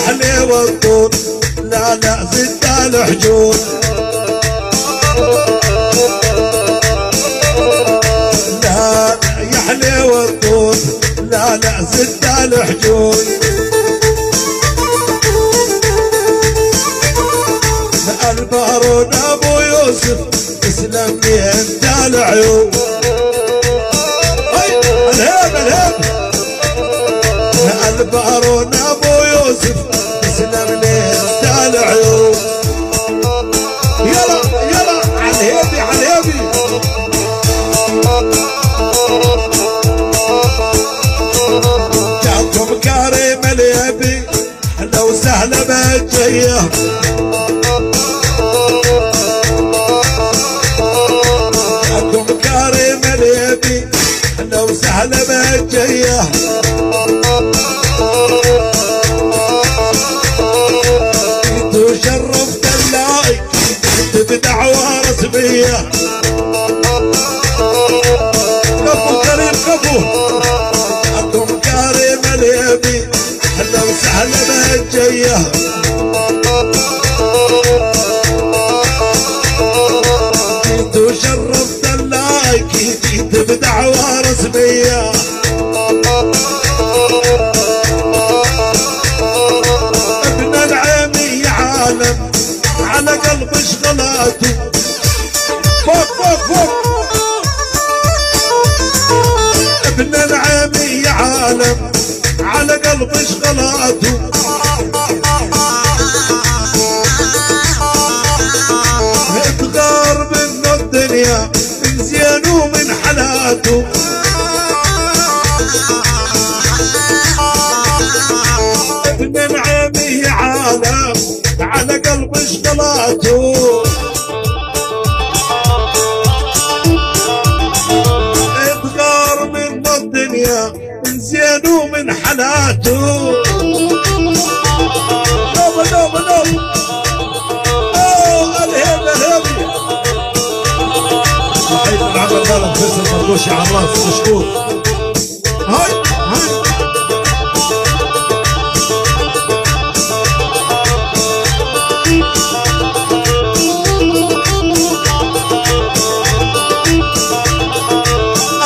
يحلي والطول لا لا زد الحجول لا يحلي والطول لا لا زد الحجول البارون ابو يوسف تسلم لي انت العيون الهب الهب البارون ابو يوسف تسلم لي انت العيون يلا يلا عالهيبي عالهيبي جاكم كريم اليبي لو سهله بجيه كريم اليبي لو سهل بجيه جيت وشرفت اللايك جيت بدعوة رسمية كفو كريم كفو جاكم كريم اليبي لو سهل بجيه جيت وشرفت جيت بدعوة رسمية ابن العيمي عالم على قلب شغلاته فوق فوق فوق ابن العيمي عالم على قلب شغلاته اتغار منه الدنيا من زين ومن حلاته ابن العيمي عالم على قلب شغلاته اتغار منه الدنيا من زين ومن حلاته نوبة نوبة نوبة الهيبة الهيبة حيث العمل غلط فيصل مرقوشي على الراس مشكور هاي هاي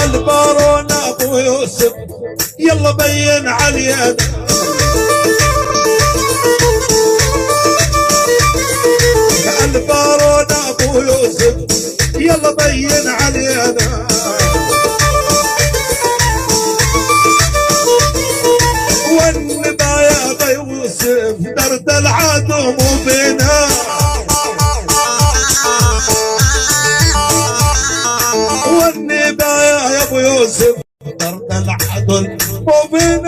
البارون ابو يوسف يلا بين علينا البارون ابو يوسف يلا بين علينا والنبا يا ابو يوسف درد العدو مو بينا والنبا يا ابو يوسف درد العدو مو بينا